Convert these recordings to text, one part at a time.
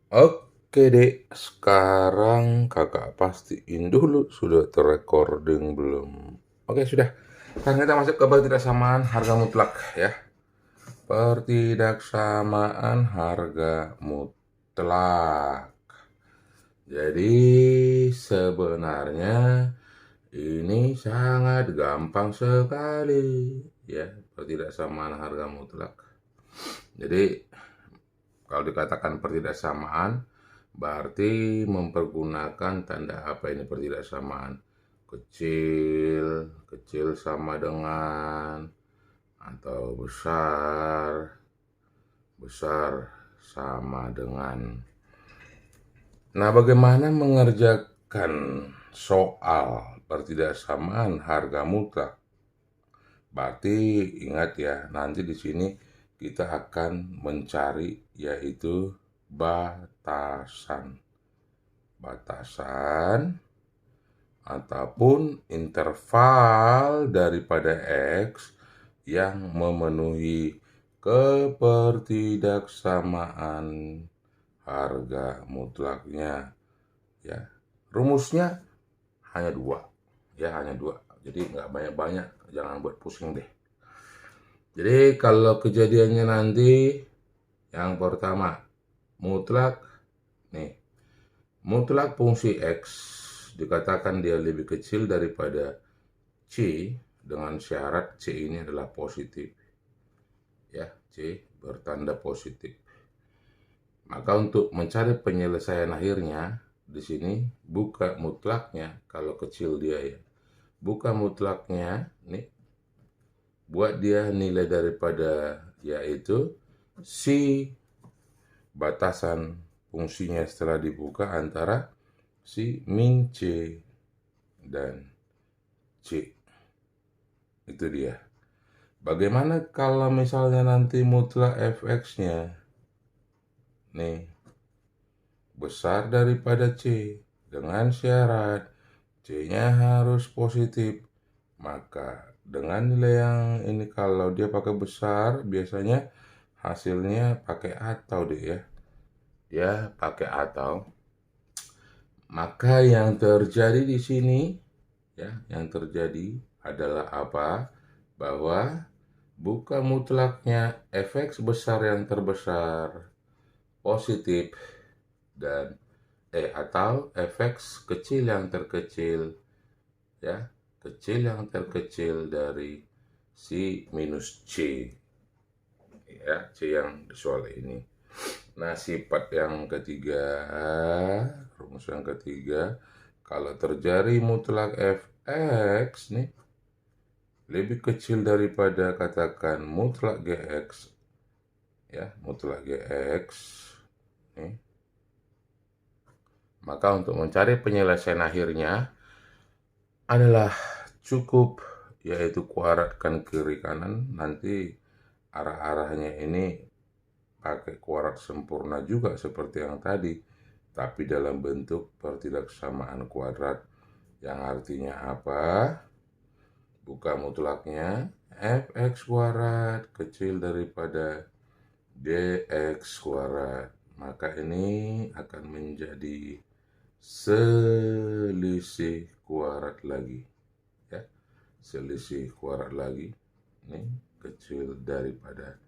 Oke dek, sekarang kakak pastiin dulu sudah terrecording belum? Oke sudah, sekarang kita masuk ke pertidaksamaan harga mutlak ya. Pertidaksamaan harga mutlak. Jadi sebenarnya ini sangat gampang sekali ya, pertidaksamaan harga mutlak. Jadi kalau dikatakan pertidaksamaan, berarti mempergunakan tanda apa ini pertidaksamaan? Kecil, kecil sama dengan, atau besar, besar sama dengan. Nah, bagaimana mengerjakan soal pertidaksamaan harga mutlak? Berarti ingat ya, nanti di sini kita akan mencari yaitu batasan. Batasan ataupun interval daripada X yang memenuhi kepertidaksamaan harga mutlaknya. Ya, rumusnya hanya dua. Ya, hanya dua. Jadi nggak banyak-banyak, jangan buat pusing deh. Jadi kalau kejadiannya nanti yang pertama mutlak nih, mutlak fungsi X dikatakan dia lebih kecil daripada C dengan syarat C ini adalah positif. Ya, C bertanda positif. Maka untuk mencari penyelesaian akhirnya di sini buka mutlaknya kalau kecil dia ya. Buka mutlaknya nih, buat dia nilai daripada yaitu C batasan fungsinya setelah dibuka antara si min C dan C. Itu dia. Bagaimana kalau misalnya nanti mutlak fx-nya nih besar daripada C dengan syarat C-nya harus positif. Maka dengan nilai yang ini kalau dia pakai besar biasanya hasilnya pakai atau deh ya. Dia pakai atau. Maka yang terjadi di sini ya, yang terjadi adalah apa? Bahwa buka mutlaknya fx besar yang terbesar positif dan atau fx kecil yang terkecil ya, kecil yang terkecil dari si minus C ya, C yang di soal ini. Nah, sifat yang ketiga, rumus yang ketiga, kalau terjadi mutlak fx nih lebih kecil daripada katakan mutlak gx ya, mutlak gx nih, maka untuk mencari penyelesaian akhirnya adalah cukup yaitu kuadratkan kiri kanan, nanti arah-arahnya ini pakai kuadrat sempurna juga seperti yang tadi, tapi dalam bentuk pertidaksamaan kuadrat yang artinya apa? Buka mutlaknya fx kuadrat kecil daripada dx kuadrat, maka ini akan menjadi selisih kuadrat lagi ya, selisih kuadrat lagi ini kecil daripada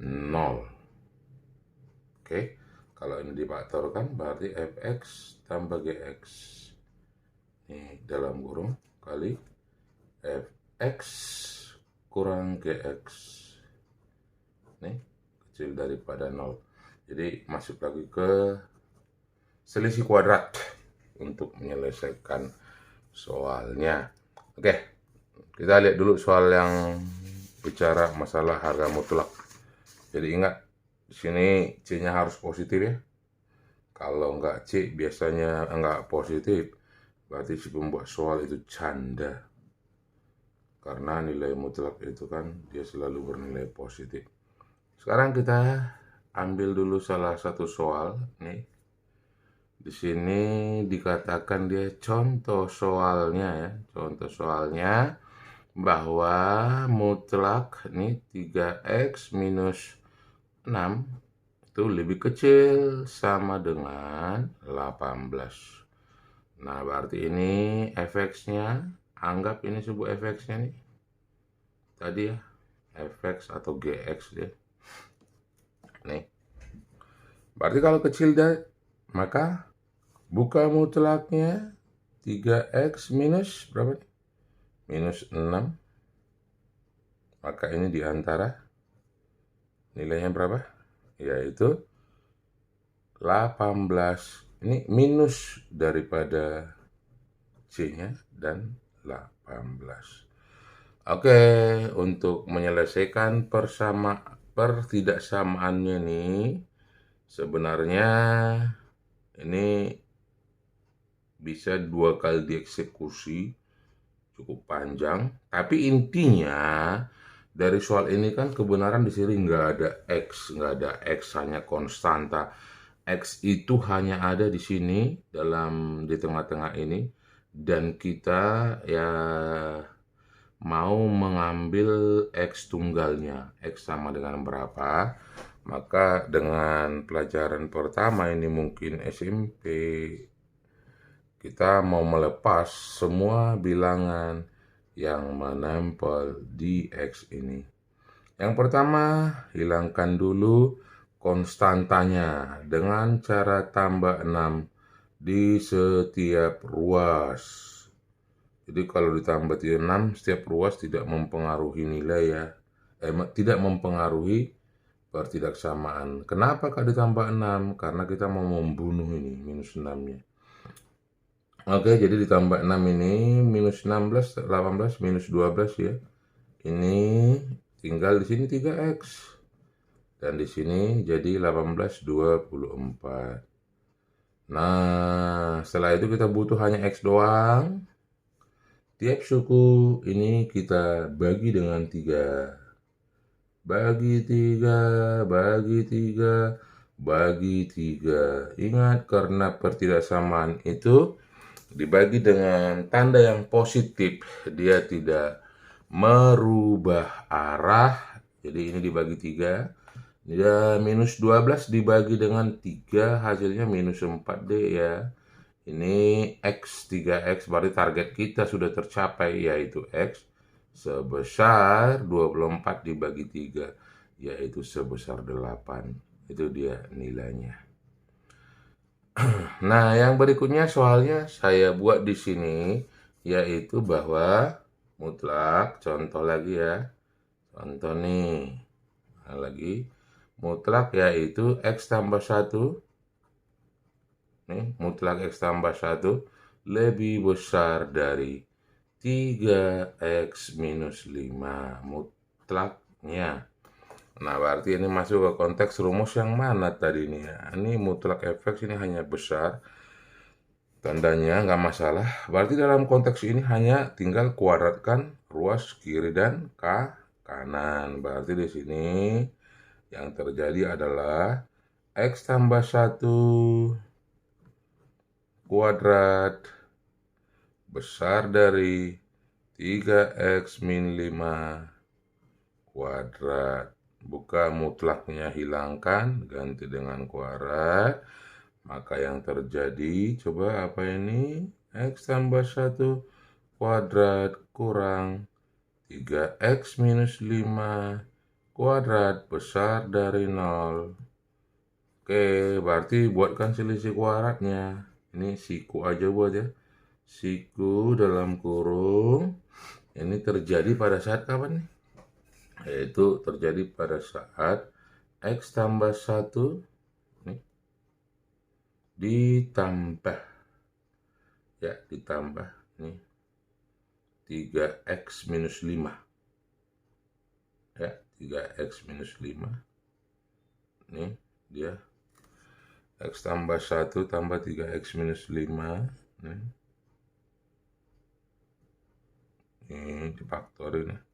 0. Oke, kalau ini difaktorkan berarti fx tambah gx ini dalam kurung kali fx kurang gx nih kecil daripada 0. Jadi masuk lagi ke selisih kuadrat untuk menyelesaikan soalnya. Oke, kita lihat dulu soal yang bicara masalah harga mutlak. Jadi ingat, di sini C-nya harus positif ya. Kalau nggak C biasanya nggak positif, berarti si pembuat soal itu canda. Karena nilai mutlak itu kan dia selalu bernilai positif. Sekarang kita ambil dulu salah satu soal nih. Di sini dikatakan dia contoh soalnya ya. Contoh soalnya bahwa mutlak nih 3x minus 6 itu itu lebih kecil sama dengan 18. Nah, berarti ini fx-nya, anggap ini sebuah fx-nya nih. Tadi ya, fx atau gx dia. Nih. Berarti kalau kecil dari, maka buka mutlaknya 3x minus berapa? Minus 6. Maka ini diantara nilainya berapa? Yaitu 18. Ini minus daripada C-nya dan 18. Oke, untuk menyelesaikan pertidaksamaannya nih, sebenarnya ini bisa 2 kali dieksekusi, cukup panjang. Tapi intinya dari soal ini kan kebenaran di sini nggak ada X, hanya konstanta. X itu hanya ada di sini di tengah-tengah ini, dan kita ya mau mengambil X tunggalnya, X sama dengan berapa. Maka dengan pelajaran pertama ini mungkin SMP, kita mau melepas semua bilangan yang menempel di X ini. Yang pertama, hilangkan dulu konstantanya dengan cara tambah 6 di setiap ruas. Jadi kalau ditambah 6, setiap ruas tidak mempengaruhi nilai ya. Tidak mempengaruhi pertidaksamaan. Kenapa Kak ditambah 6? Karena kita mau membunuh ini, minus 6-nya. Oke, jadi ditambah 6 ini, minus 16, 18, minus 12 ya. Ini tinggal di sini 3x. Dan di sini jadi 18/24. Nah, setelah itu kita butuh hanya X doang. Tiap suku ini kita bagi dengan 3. Bagi 3, bagi 3, bagi 3. Ingat, karena pertidaksamaan itu dibagi dengan tanda yang positif, dia tidak merubah arah. Jadi ini dibagi 3. Ya, minus 12 dibagi dengan 3, hasilnya minus 4D ya. Ini X, 3X, berarti target kita sudah tercapai, yaitu X sebesar 24 dibagi 3, yaitu sebesar 8. Itu dia nilainya. Nah, yang berikutnya soalnya saya buat di sini, yaitu bahwa mutlak, contoh lagi ya. Contoh nih, lagi. Mutlak yaitu X tambah 1, nih, mutlak X tambah 1 lebih besar dari 3X minus 5 mutlaknya. Nah, berarti ini masuk ke konteks rumus yang mana tadi nih ya. Ini mutlak fx ini hanya besar, tandanya nggak masalah. Berarti dalam konteks ini hanya tinggal kuadratkan ruas kiri dan kanan. Berarti di sini yang terjadi adalah X tambah 1 kuadrat besar dari 3X min 5 kuadrat. Buka mutlaknya hilangkan, ganti dengan kuadrat. Maka yang terjadi, coba apa ini? X tambah 1 kuadrat kurang 3X minus 5 kuadrat besar dari 0. Oke, berarti buatkan selisih kuadratnya. Ini siku aja buat ya. Siku dalam kurung. Ini terjadi pada saat kapan nih? Yaitu terjadi pada saat X tambah 1 nih, ditambah. Ya, ditambah nih 3X minus 5. Ya, 3X minus 5. Nih, dia X tambah 1 tambah 3X minus 5. Nih. Ini difaktorin.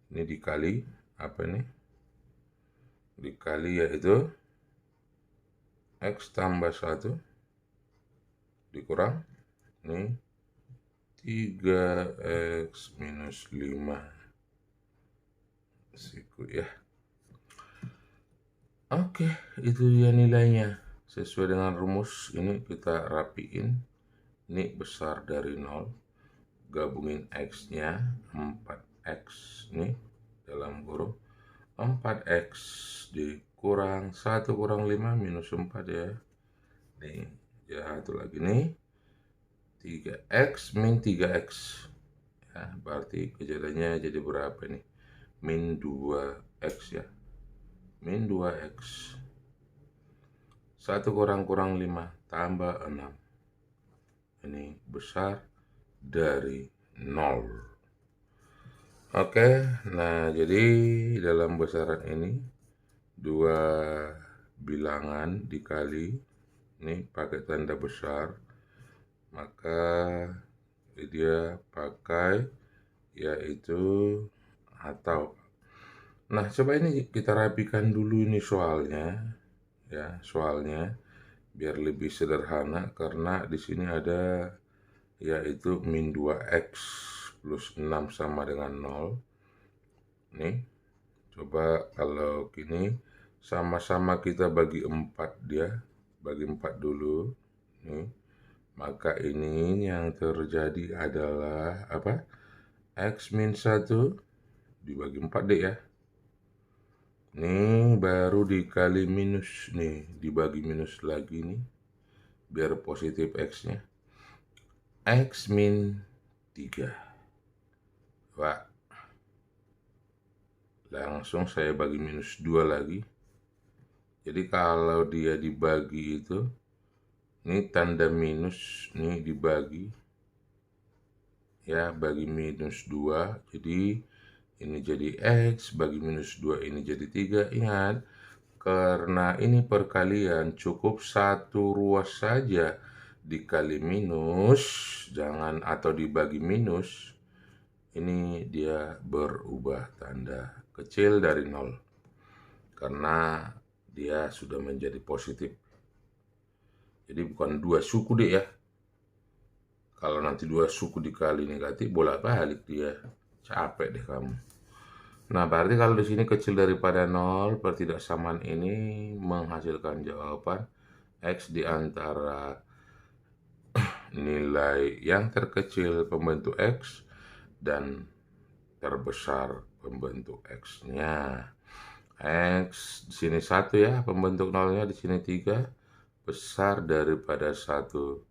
Ini dikali, apa nih? Dikali yaitu X tambah 1 dikurang. Nih, 3X minus 5. Siku ya. Oke, itu dia nilainya. Sesuai dengan rumus ini kita rapiin. Ini besar dari 0. Gabungin X-nya 4X nih dalam kurung 4X dikurang 1 kurang 5 minus 4 ya. Nih, ya satu lagi nih 3X min 3X. Ya, berarti kejadiannya jadi berapa nih? Min 2X ya. Min 2X. 1 kurang 5 tambah 6. Ini besar dari 0. Oke, nah jadi dalam besaran ini dua bilangan dikali ini pakai tanda besar, maka dia pakai yaitu atau. Nah, coba ini kita rapikan dulu ini soalnya ya, soalnya biar lebih sederhana karena di sini ada yaitu min 2X plus 6 sama dengan 0. Nih, coba kalau gini sama-sama kita bagi 4 dia. Bagi 4 dulu. Nih, maka ini yang terjadi adalah apa? X min 1 dibagi 4 deh ya. Nih, baru dikali minus nih, dibagi minus lagi nih. Biar positif X-nya. X min 3. Wah, langsung saya bagi minus 2 lagi. Jadi kalau dia dibagi itu, ini tanda minus, ini dibagi. Ya, bagi minus 2. Jadi ini jadi X, bagi minus 2 ini jadi 3. Ingat, karena ini perkalian cukup satu ruas saja dikali minus, jangan atau dibagi minus. Ini dia berubah tanda kecil dari 0 karena dia sudah menjadi positif. Jadi bukan 2 suku deh ya. Kalau nanti 2 suku dikali negatif bolak-balik dia, capek deh kamu. Nah, berarti kalau di sini kecil daripada 0, pertidaksamaan ini menghasilkan jawaban X di antara nilai yang terkecil pembentuk X dan terbesar pembentuk X-nya. X di sini 1 ya, pembentuk 0-nya di sini 3, besar daripada 1,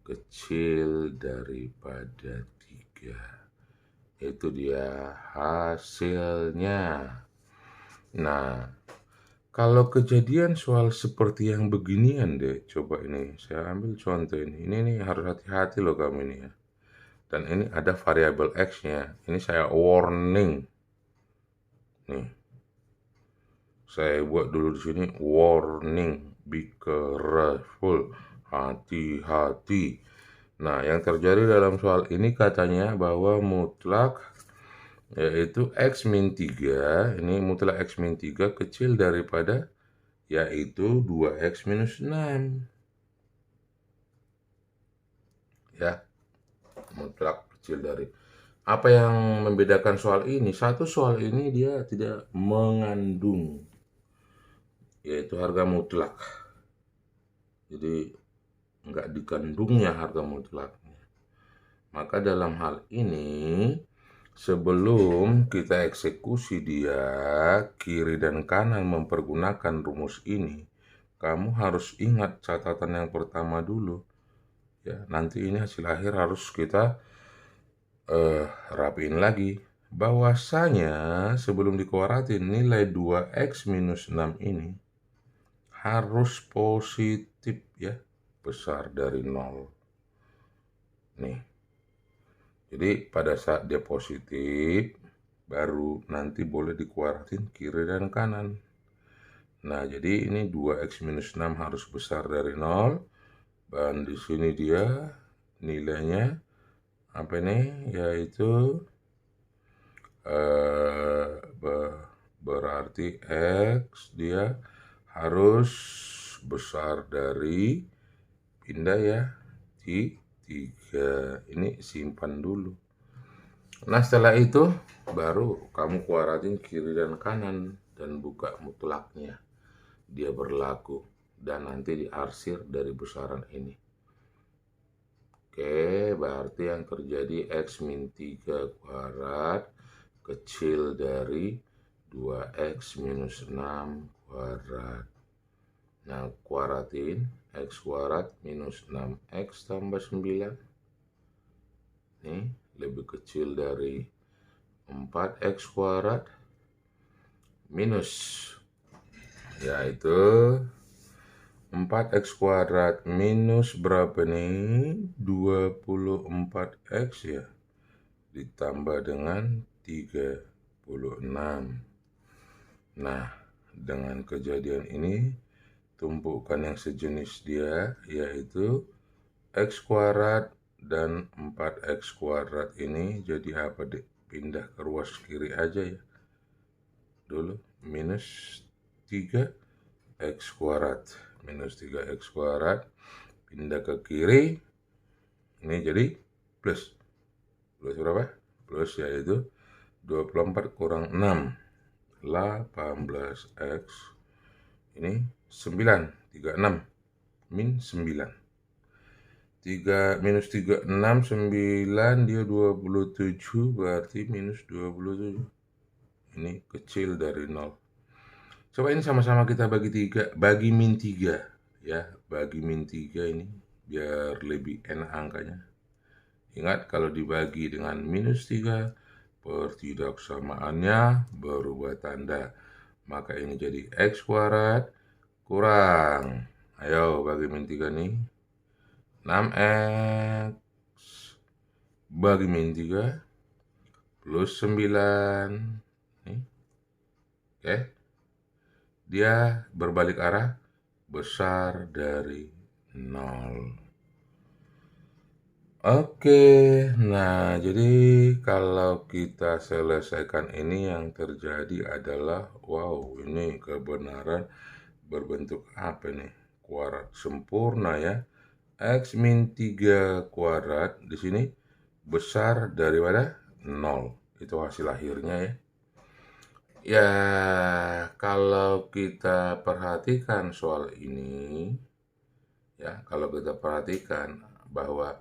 kecil daripada 3. Itu dia hasilnya. Nah, kalau kejadian soal seperti yang beginian deh, coba ini saya ambil contoh ini. Ini nih harus hati-hati loh kamu ini ya. Dan ini ada variabel X-nya. Ini saya warning. Nih. Saya buat dulu di sini warning, be careful, hati-hati. Nah, yang terjadi dalam soal ini katanya bahwa mutlak yaitu X min 3, ini mutlak X min 3 kecil daripada yaitu 2X minus 6. Ya, mutlak kecil dari. Apa yang membedakan soal ini? Satu, soal ini dia tidak mengandung yaitu harga mutlak. Jadi nggak dikandungnya harga mutlaknya. Maka dalam hal ini sebelum kita eksekusi dia kiri dan kanan mempergunakan rumus ini, kamu harus ingat catatan yang pertama dulu. Ya, nanti ini hasil akhir harus kita rapiin lagi. Bahwasanya sebelum dikuaratin nilai 2X minus 6 ini harus positif ya, besar dari 0. Nih. Jadi pada saat dia positif, baru nanti boleh dikuaratin kiri dan kanan. Nah, jadi ini 2X minus 6 harus besar dari 0. Dan di sini dia nilainya apa ini? Yaitu berarti X dia harus besar dari, pindah ya, 3. Ini simpan dulu. Nah, setelah itu baru kamu kuaratin kiri dan kanan dan buka mutlaknya. dia berlaku dan nanti diarsir dari besaran ini. Oke, berarti yang terjadi X min 3 kuadrat kecil dari 2X minus 6 kuadrat. Nah, kuadratin X kuadrat minus 6X tambah 9. Nih, lebih kecil dari 4X kuadrat minus, yaitu 4X kuadrat minus berapa nih? 24X ya. Ditambah dengan 36. Nah, dengan kejadian ini, tumpukan yang sejenis dia, yaitu X kuadrat dan 4X kuadrat ini jadi apa deh? Pindah ke ruas kiri aja ya. Dulu, minus 3X kuadrat. Minus 3X kuadrat pindah ke kiri, ini jadi plus berapa? Plus yaitu 24 kurang 6, 18X, ini 9, 36, min 9. 3 minus 3, 6, 9, dia 27, berarti minus 27. Ini kecil dari 0. Coba ini sama-sama kita bagi 3, bagi min 3 ya, bagi min 3 ini biar lebih enak angkanya. Ingat kalau dibagi dengan minus 3, pertidaksamaannya berubah tanda. Maka ini jadi X kuadrat kurang, ayo bagi min 3 nih, 6X bagi min 3 plus 9 nih. Oke, dia berbalik arah besar dari 0. Oke, nah jadi kalau kita selesaikan ini yang terjadi adalah, wow, ini kebenaran berbentuk apa nih? Kuadrat sempurna ya. X min 3 kuadrat di sini besar daripada 0. Itu hasil akhirnya ya. Ya, kalau kita perhatikan soal ini, ya, kalau kita perhatikan bahwa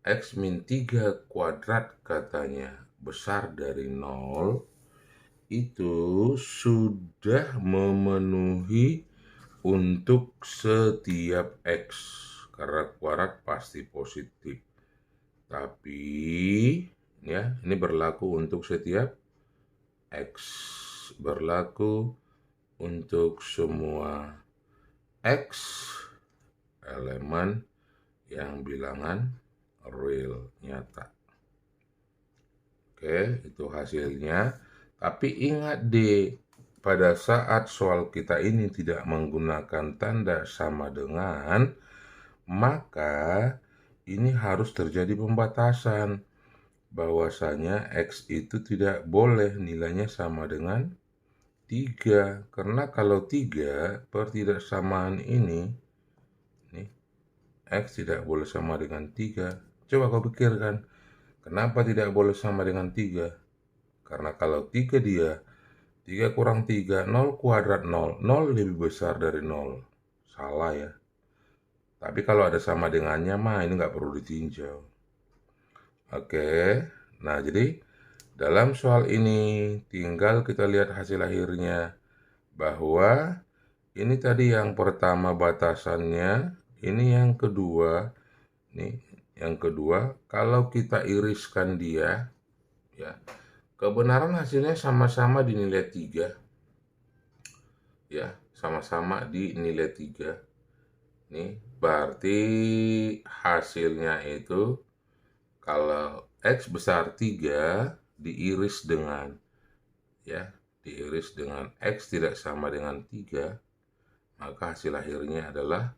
X min 3 kuadrat katanya besar dari 0, itu sudah memenuhi untuk setiap X, karena kuadrat pasti positif. Tapi, ya, ini berlaku untuk setiap X. Berlaku untuk semua X elemen yang bilangan real nyata. Oke, itu hasilnya. Tapi ingat deh, pada saat soal kita ini tidak menggunakan tanda sama dengan, maka ini harus terjadi pembatasan. Bahwasanya X itu tidak boleh nilainya sama dengan 3. Karena kalau 3, pertidaksamaan ini, nih, X tidak boleh sama dengan 3. Coba kau pikirkan, kenapa tidak boleh sama dengan 3? Karena kalau 3 dia, 3 kurang 3, 0 kuadrat 0. 0 lebih besar dari 0. Salah ya. Tapi kalau ada sama dengannya mah ini nggak perlu ditinjau. Oke, nah jadi dalam soal ini tinggal kita lihat hasil akhirnya, bahwa ini tadi yang pertama batasannya, ini yang kedua, nih yang kedua, kalau kita iriskan dia, ya, kebenaran hasilnya sama-sama di nilai 3, ya, sama-sama di nilai 3. Nih, berarti hasilnya itu kalau X besar 3 diiris dengan, ya, diiris dengan X tidak sama dengan 3, maka hasil akhirnya adalah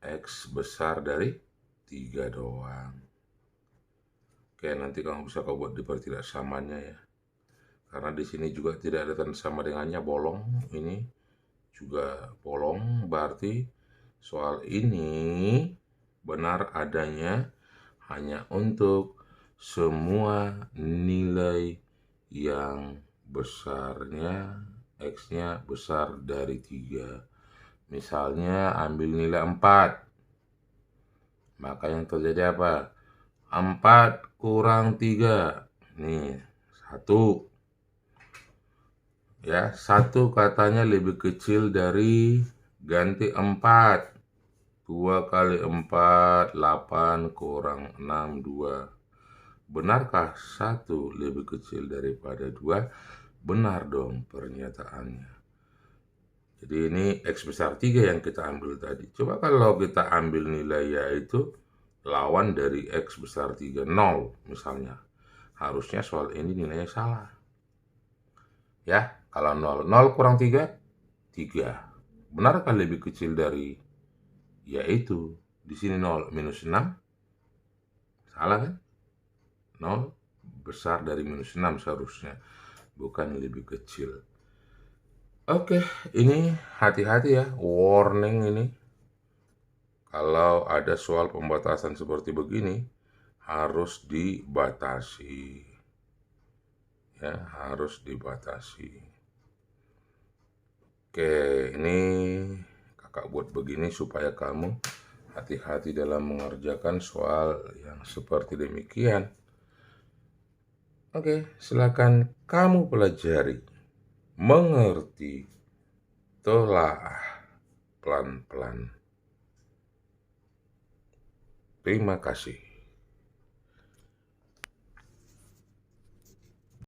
X besar dari 3 doang. Oke, nanti kamu bisa kau buat di pertidaksamannya ya. Karena di sini juga tidak ada tanda sama dengannya, bolong. Ini juga bolong, berarti soal ini benar adanya hanya untuk semua nilai yang besarnya X-nya besar dari 3. Misalnya ambil nilai 4. Maka yang terjadi apa? 4 kurang 3. Nih, 1. Ya, 1 katanya lebih kecil dari ganti 4. 2 kali 4, 8 kurang 6, 2. Benarkah 1 lebih kecil daripada 2? Benar dong pernyataannya. Jadi ini X besar 3 yang kita ambil tadi. Coba kalau kita ambil nilai yaitu lawan dari X besar 3, 0 misalnya. Harusnya soal ini nilainya salah. Ya, kalau 0, 0 kurang 3, 3. Benarkah lebih kecil dari yaitu di sini 0 minus 6? Salah kan? 0 besar dari minus 6 seharusnya, bukan lebih kecil. Oke, ini hati-hati ya, warning ini. Kalau ada soal pembatasan seperti begini, harus dibatasi. Ya, harus dibatasi. Oke, ini kakak buat begini supaya kamu hati-hati dalam mengerjakan soal yang seperti demikian. Oke, silakan kamu pelajari, mengerti, telaah pelan-pelan. Terima kasih.